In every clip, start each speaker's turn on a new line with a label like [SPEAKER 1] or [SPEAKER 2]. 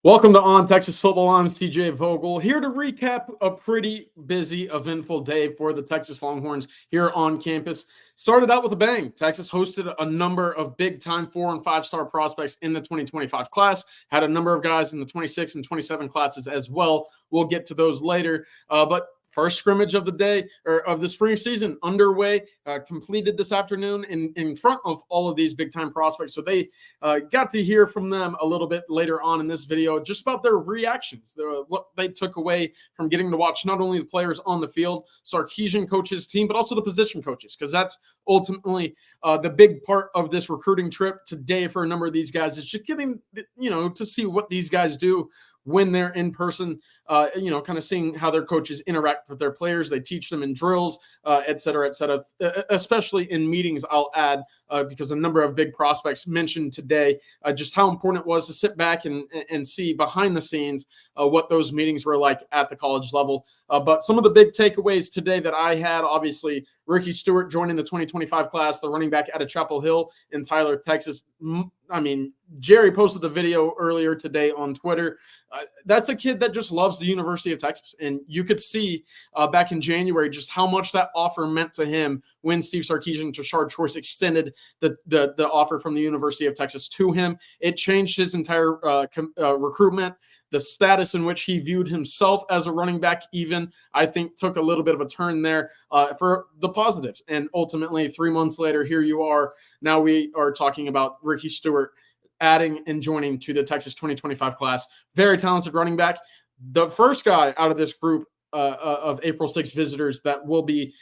[SPEAKER 1] Welcome to On Texas Football. I'm TJ Vogel, here to recap a pretty busy, eventful day for the Texas Longhorns here on campus. Started out with a bang. Texas hosted a number of big-time 4- and 5-star prospects in the 2025 class, had a number of guys in the 26 and 27 classes as well. We'll get to those later, but first scrimmage of the day, or of the spring season, underway, completed this afternoon in front of all of these big-time prospects. So they got to hear from them a little bit later on in this video, just about their reactions, what they took away from getting to watch not only the players on the field, Sarkisian coaches team, but also the position coaches, because that's ultimately the big part of this recruiting trip today for a number of these guys. Is just getting, to see what these guys do when they're in person, kind of seeing how their coaches interact with their players. They teach them in drills, et cetera, especially in meetings, I'll add, because a number of big prospects mentioned today just how important it was to sit back and see behind the scenes what those meetings were like at the college level. But some of the big takeaways today that I had, obviously, Ricky Stewart joining the 2025 class, the running back out of Chapel Hill in Tyler, Texas. I mean, Jerry posted the video earlier today on Twitter. That's a kid that just loves the University of Texas. And you could see back in January just how much that offer meant to him when Steve Sarkisian and Tashard Choice extended the offer from the University of Texas to him. It changed his entire recruitment. The status in which he viewed himself as a running back even, I think, took a little bit of a turn there for the positives. And ultimately, 3 months later, here you are. Now we are talking about Ricky Stewart adding and joining to the Texas 2025 class. Very talented running back. The first guy out of this group of April 6 visitors that will be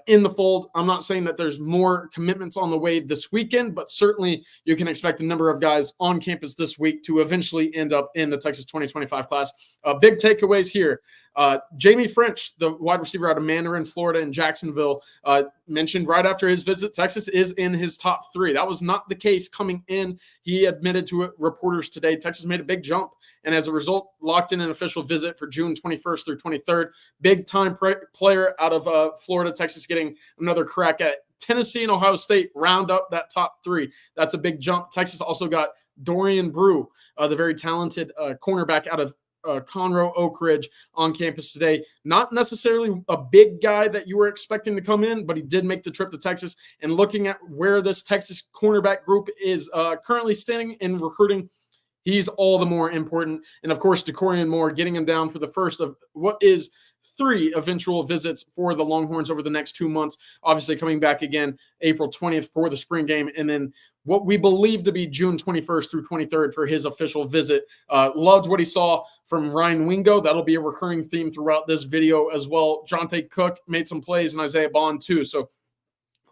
[SPEAKER 1] in the fold. I'm not saying that there's more commitments on the way this weekend, but certainly you can expect a number of guys on campus this week to eventually end up in the Texas 2025 class. Big takeaways here. Jamie French, the wide receiver out of Mandarin, Florida, and Jacksonville, mentioned right after his visit, Texas is in his top 3. That was not the case coming in. He admitted to reporters today, Texas made a big jump, and as a result, locked in an official visit for June 21st through 23rd. Big-time player out of Florida, Texas getting another crack at Tennessee and Ohio State, round up that top 3. That's a big jump. Texas also got Dorian Brew, the very talented cornerback out of Conroe Oak Ridge, on campus today. Not necessarily a big guy that you were expecting to come in, but he did make the trip to Texas. And looking at where this Texas cornerback group is currently standing in recruiting, he's all the more important. And of course, Dakorien Moore getting him down for the first of what is 3 eventual visits for the Longhorns over the next 2 months. Obviously coming back again April 20th for the spring game, and then what we believe to be June 21st through 23rd for his official visit. Loved what he saw from Ryan Wingo. That'll be a recurring theme throughout this video as well. Jonte Cook made some plays, and Isaiah Bond too. So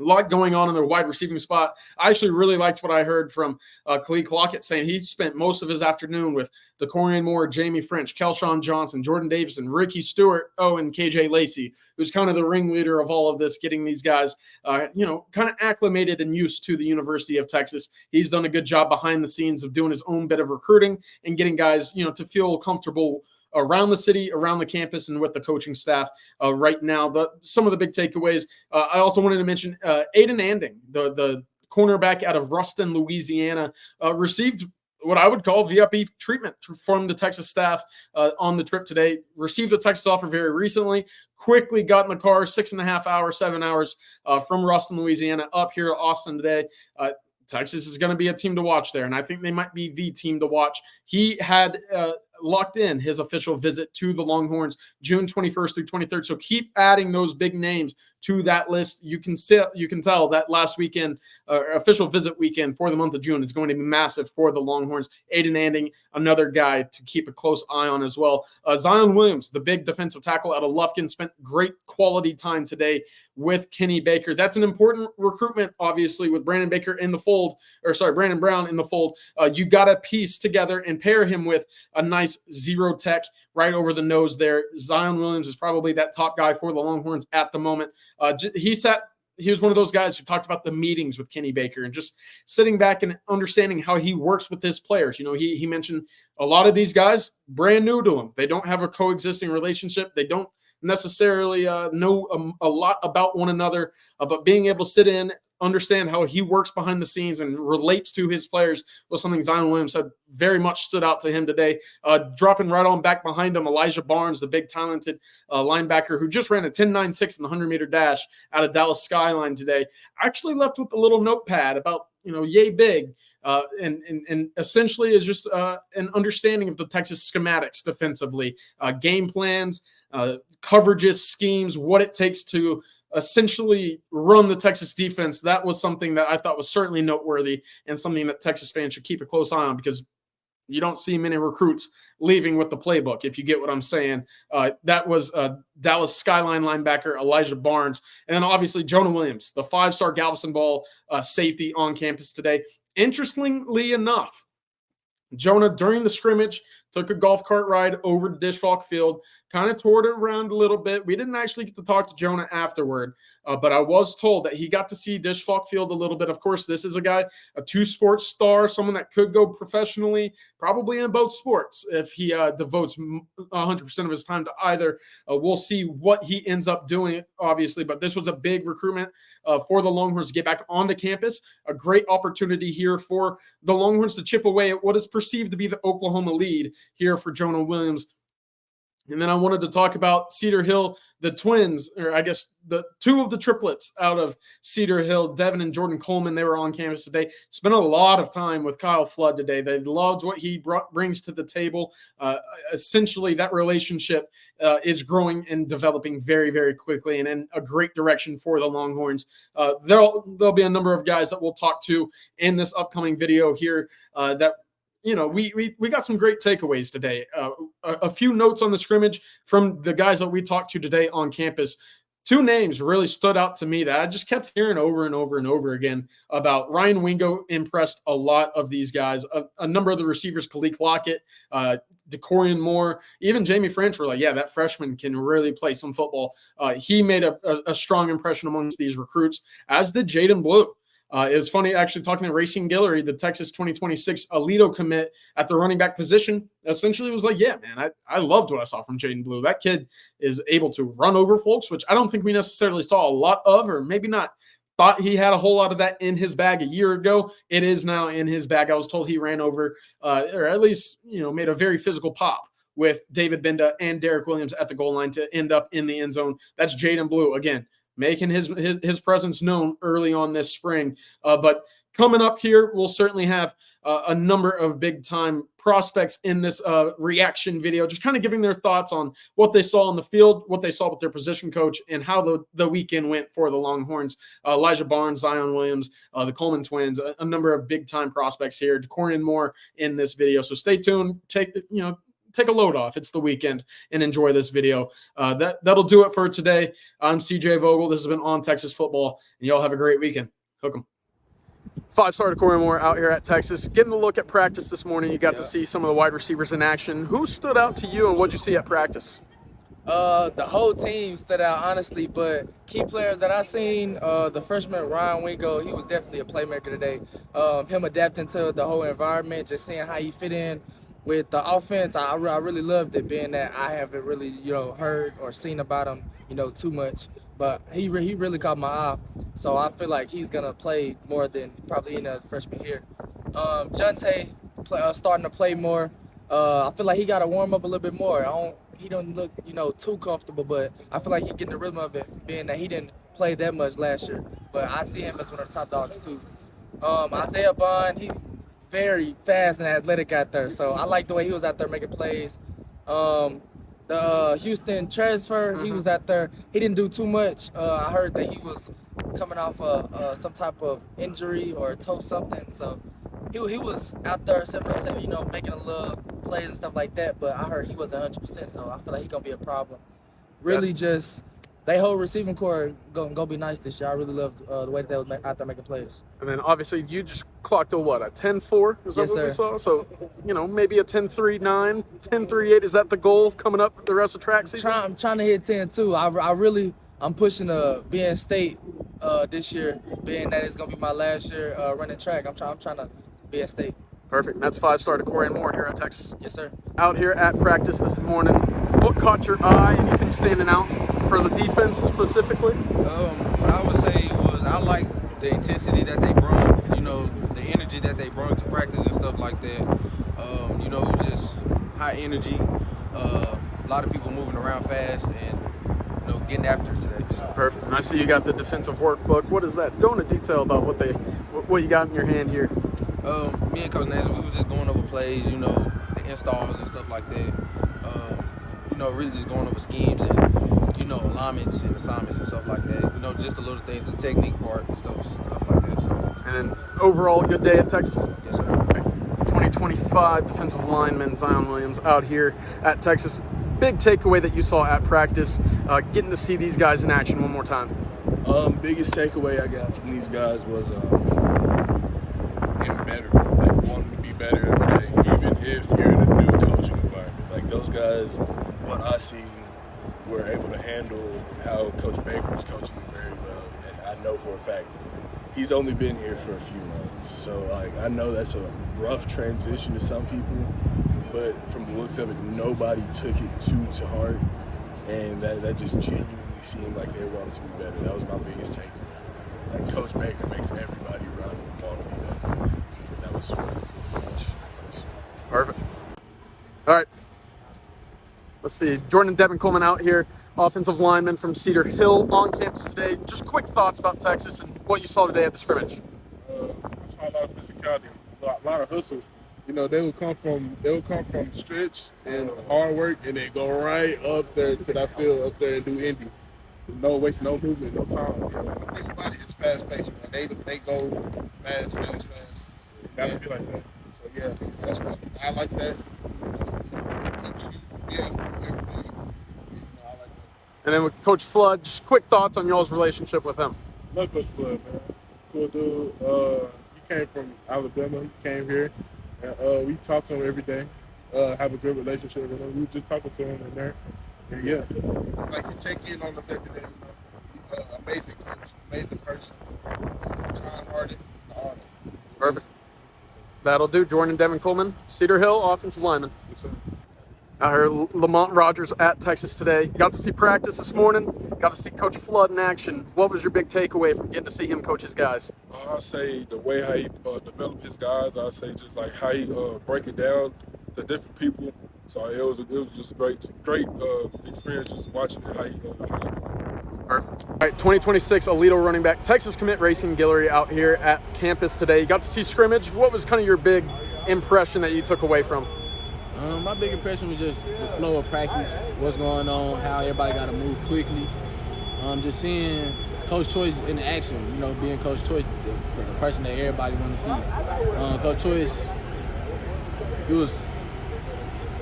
[SPEAKER 1] a lot going on in their wide receiving spot. I actually really liked what I heard from Khalid Clockett, saying he spent most of his afternoon with Dakorien Moore, Jamie French, Kelshawn Johnson, Jordan Davison, Ricky Stewart, and KJ Lacey, who's kind of the ringleader of all of this, getting these guys, kind of acclimated and used to the University of Texas. He's done a good job behind the scenes of doing his own bit of recruiting and getting guys, to feel comfortable around the city, around the campus, and with the coaching staff right now. Some of the big takeaways. I also wanted to mention Aiden Anding, the cornerback out of Ruston, Louisiana, received what I would call VIP treatment from the Texas staff on the trip today. Received the Texas offer very recently, quickly got in the car, 6.5 hours, 7 hours from Ruston, Louisiana, up here to Austin today. Texas is going to be a team to watch there, and I think they might be the team to watch. He had locked in his official visit to the Longhorns June 21st through 23rd. So keep adding those big names to that list. You can tell that last weekend, official visit weekend for the month of June, is going to be massive for the Longhorns. Aiden Anding, another guy to keep a close eye on as well. Zion Williams, the big defensive tackle out of Lufkin, spent great quality time today with Kenny Baker. That's an important recruitment, obviously, with Brandon Brown in the fold. You got to piece together and pair him with a nice zero tech right over the nose there. Zion Williams is probably that top guy for the Longhorns at the moment. He was one of those guys who talked about the meetings with Kenny Baker and just sitting back and understanding how he works with his players. He mentioned a lot of these guys brand new to him. They don't have a coexisting relationship. They don't necessarily know a lot about one another, but being able to sit in, understand how he works behind the scenes and relates to his players was something Zion Williams had very much stood out to him today. Dropping right on back behind him, Elijah Barnes, the big talented linebacker who just ran a 10.96 in the 100-meter dash out of Dallas Skyline today, actually left with a little notepad about, yay big. And essentially is just an understanding of the Texas schematics defensively, game plans, coverages, schemes, what it takes to essentially run the Texas defense. That was something that I thought was certainly noteworthy and something that Texas fans should keep a close eye on, because you don't see many recruits leaving with the playbook, if you get what I'm saying. That was Dallas Skyline linebacker Elijah Barnes. And then obviously Jonah Williams, the 5-star Galveston Ball safety on campus today. Interestingly enough, Jonah, during the scrimmage, took a golf cart ride over to Disch-Falk Field, kind of toured it around a little bit. We didn't actually get to talk to Jonah afterward, but I was told that he got to see Disch-Falk Field a little bit. Of course, this is a guy, a 2-sport star, someone that could go professionally, probably in both sports if he devotes 100% of his time to either. We'll see what he ends up doing, obviously, but this was a big recruitment for the Longhorns to get back onto campus. A great opportunity here for the Longhorns to chip away at what is perceived to be the Oklahoma lead here for Jonah Williams. And then I wanted to talk about Cedar Hill, the twins, or I guess the two of the triplets out of Cedar Hill, Devin and Jordan Coleman. They were on campus today. Spent a lot of time with Kyle Flood today. They loved what he brings to the table. Essentially, that relationship is growing and developing very, very quickly and in a great direction for the Longhorns. There'll be a number of guys that we'll talk to in this upcoming video here that we got some great takeaways today. A few notes on the scrimmage from the guys that we talked to today on campus. Two names really stood out to me that I just kept hearing over and over and over again about. Ryan Wingo impressed a lot of these guys. A number of the receivers, Kalik Lockett, Dakorien Moore, even Jamie French were like, yeah, that freshman can really play some football. He made a strong impression amongst these recruits, as did Jaden Blue. It was funny actually talking to Racine Guillory, the Texas 2026 Alito commit at the running back position. Essentially was like, yeah, man, I loved what I saw from Jaden Blue. That kid is able to run over folks, which I don't think we necessarily saw a lot of, or maybe not thought he had a whole lot of that in his bag a year ago. It is now in his bag. I was told he ran over, or at least, made a very physical pop with David Binda and Derek Williams at the goal line to end up in the end zone. That's Jaden Blue. Again, making his presence known early on this spring. But coming up here, we'll certainly have a number of big-time prospects in this reaction video, just kind of giving their thoughts on what they saw on the field, what they saw with their position coach, and how the weekend went for the Longhorns. Elijah Barnes, Zion Williams, the Coleman twins, a number of big-time prospects here. Dakorien Moore in this video. So stay tuned. Take a load off. It's the weekend and enjoy this video. That'll do it for today. I'm CJ Vogel. This has been On Texas Football, and y'all have a great weekend. Hook 'em. 5-star Dakorien Moore out here at Texas. Getting a look at practice this morning. You got to see some of the wide receivers in action. Who stood out to you, and what'd you see at practice?
[SPEAKER 2] The whole team stood out, honestly, but key players that I seen, the freshman Ryan Wingo, he was definitely a playmaker today. Him adapting to the whole environment, just seeing how he fit in with the offense, I really loved it, being that I haven't really, heard or seen about him, too much. But he really caught my eye. So I feel like he's going to play more than probably any other freshman here. Jonte starting to play more. I feel like he got to warm up a little bit more. He don't look, too comfortable, but I feel like he's getting the rhythm of it, being that he didn't play that much last year. But I see him as one of the top dogs, too. Isaiah Bond, he's very fast and athletic out there, so I like the way he was out there making plays. The Houston transfer, he was out there. He didn't do too much. I heard that he was coming off some type of injury or toe something, so he was out there 7-7, making a little plays and stuff like that. But I heard he wasn't 100%, so I feel like he's gonna be a problem. Really, just they whole receiving core gonna be nice this year. I really loved the way that they was out there making plays.
[SPEAKER 1] And then obviously you just clocked a 10-4? Is that
[SPEAKER 2] yes,
[SPEAKER 1] what
[SPEAKER 2] sir.
[SPEAKER 1] we saw? So, maybe a 10-3-9, 10-3-8. Is that the goal coming up the rest of track season?
[SPEAKER 2] I'm trying to hit 10-2. I'm pushing being state this year, being that it's gonna be my last year running track. I'm trying to be at state.
[SPEAKER 1] Perfect. And that's 5-star Dakorien Moore here at Texas.
[SPEAKER 2] Yes, sir.
[SPEAKER 1] Out here at practice this morning, what caught your eye? Anything standing out for the defense specifically?
[SPEAKER 3] What I would say was I like the intensity that they brought, you know, the energy that they brought to practice and stuff like that. You know, it was just high energy. A lot of people moving around fast and, you know, getting after it today. So.
[SPEAKER 1] Perfect. And I see you got the defensive workbook. What is that? Go into detail about what you got in your hand here.
[SPEAKER 3] Me and Coach Nancy, we were just going over plays, you know, the installs and stuff like that. You know, really just going over schemes and, you know, alignments and assignments and stuff like that. You know, just the little things, the technique part and stuff like that. So.
[SPEAKER 1] And then overall, good day at Texas?
[SPEAKER 3] Yes, sir.
[SPEAKER 1] 2025 defensive lineman Zion Williams out here at Texas. Big takeaway that you saw at practice, getting to see these guys in action one more time.
[SPEAKER 4] Biggest takeaway I got from these guys was getting better, like wanting to be better every day, even if you're in a new coaching environment. Like those guys, what I seen, were able to handle how Coach Baker was coaching them very well, and I know for a fact he's only been here for a few months. So like I know that's a rough transition to some people, but from the looks of it, nobody took it too to heart, and that just genuinely seemed like they wanted to be better. That was my biggest takeaway. Like Coach Baker makes everybody around him want to be better. That was really cool.
[SPEAKER 1] Perfect. All right. Let's see. Jordan and Devin Coleman out here, offensive lineman from Cedar Hill on campus today. Just quick thoughts about Texas and what you saw today at the scrimmage.
[SPEAKER 5] I saw a lot of physicality, a lot of hustles. You know, they would come from stretch and hard work, and they go right up there to that field up there and do Indy. No waste, no movement, no time. You know, everybody is fast paced. They go fast. Gotta be like that. So yeah, that's what I like that. Yeah, everything. I like that.
[SPEAKER 1] And then with Coach Flood, just quick thoughts on y'all's relationship with him.
[SPEAKER 5] Love Coach Flood, man. Cool dude. He came from Alabama. He came here. And, we talk to him every day. Have a good relationship with him. We were just talking to him in there. And yeah, it's like you check in on us every day. You know? Amazing coach, amazing person, kind-hearted, all that.
[SPEAKER 1] Perfect. That'll do. Jordan and Devin Coleman, Cedar Hill, offensive lineman.
[SPEAKER 5] Yes, sir.
[SPEAKER 1] I heard Lamont Rogers at Texas today. Got to see practice this morning. Got to see Coach Flood in action. What was your big takeaway from getting to see him coach his guys?
[SPEAKER 6] I say the way how he developed his guys. I say just like how he break it down to different people. So it was just a great experience just watching how he doing.
[SPEAKER 1] Perfect. All right, 2026 Alito running back, Texas commit Racing Guillory out here at campus today. You got to see scrimmage. What was kind of your big impression that you took away from?
[SPEAKER 2] My big impression was just the flow of practice, what's going on, how everybody got to move quickly. Just seeing Coach Choice in action, you know, being Coach Choice, the person that everybody want to see. Coach Choice, he was,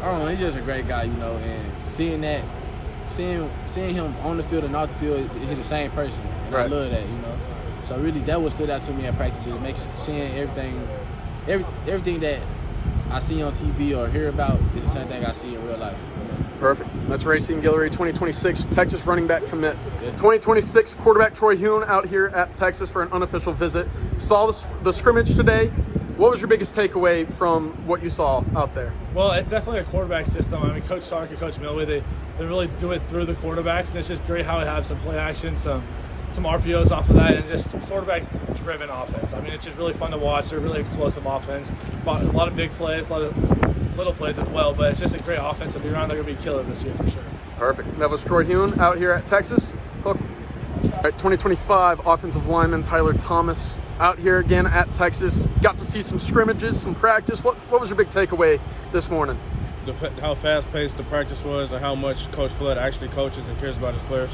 [SPEAKER 2] I don't know, he's just a great guy, you know, and seeing him on the field and off the field, he's the same person. And
[SPEAKER 1] right.
[SPEAKER 2] I love that, you know. So really, that what stood out to me at practice. It makes seeing everything that I see on TV or hear about is the same thing I see in real life. You know?
[SPEAKER 1] Perfect. That's Racing Guillory 2026 Texas running back commit. 2026 quarterback Troy Hune out here at Texas for an unofficial visit. Saw the scrimmage today. What was your biggest takeaway from what you saw out there?
[SPEAKER 7] Well, it's definitely a quarterback system. I mean, Coach Sark and Coach Milway, they really do it through the quarterbacks, and it's just great how they have some play action, some RPOs off of that, and just quarterback-driven offense. I mean, it's just really fun to watch. They're really explosive offense. A lot of big plays, a lot of little plays as well, but it's just a great offense to be around. They're going to be killer this year for sure.
[SPEAKER 1] Perfect. That was Troy Hune out here at Texas. Hook. All right, 2025 offensive lineman Tyler Thomas out here again at Texas. Got to see some scrimmages, some practice. What was your big takeaway this morning?
[SPEAKER 3] How fast-paced the practice was and how much Coach Flood actually coaches and cares about his players.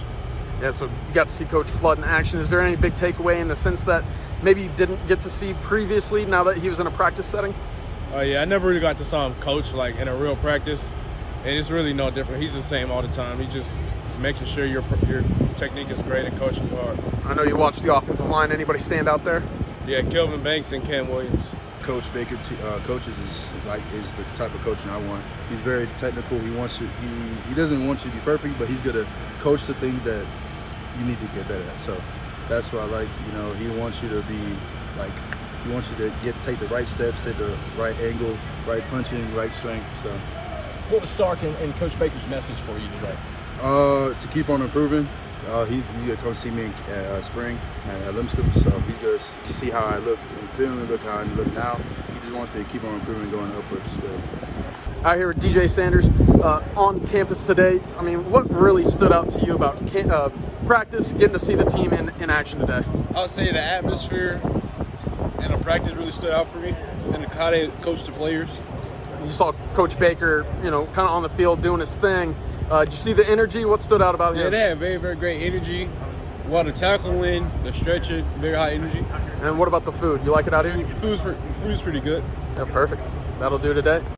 [SPEAKER 1] Yeah, so you got to see Coach Flood in action. Is there any big takeaway in the sense that maybe you didn't get to see previously now that he was in a practice setting?
[SPEAKER 3] Yeah, I never really got to see him coach like in a real practice, and it's really no different. He's the same all the time. He just making sure your technique is great and coaching you hard.
[SPEAKER 1] I know you watched the offensive line. Anybody stand out there?
[SPEAKER 3] Yeah, Kelvin Banks and Cam Williams.
[SPEAKER 8] Coach Baker coaches is the type of coaching I want. He's very technical. He doesn't want you to be perfect, but he's gonna coach the things that you need to get better at. So that's what I like. You know, he wants you to be like, he wants you to take the right steps, take the right angle, right punching, right strength. So
[SPEAKER 9] what was Sark and Coach Baker's message for you today?
[SPEAKER 8] To keep on improving. He's gonna come see me in spring at Limscoop, so he's gonna see how I look and feel and look how I look now. He just wants me to keep on improving, going upwards still.
[SPEAKER 1] Out here with DJ Sanders on campus today. I mean, what really stood out to you about practice, getting to see the team in action today?
[SPEAKER 9] I would say the atmosphere and the practice really stood out for me, and how they coach the players.
[SPEAKER 1] You saw Coach Baker, kind of on the field doing his thing. Did you see the energy? What stood out about him?
[SPEAKER 9] Yeah, they had very, very great energy. A lot of tackling, the stretching, very high energy.
[SPEAKER 1] And what about the food? You like it out here?
[SPEAKER 9] The food's pretty good.
[SPEAKER 1] Yeah, perfect. That'll do today.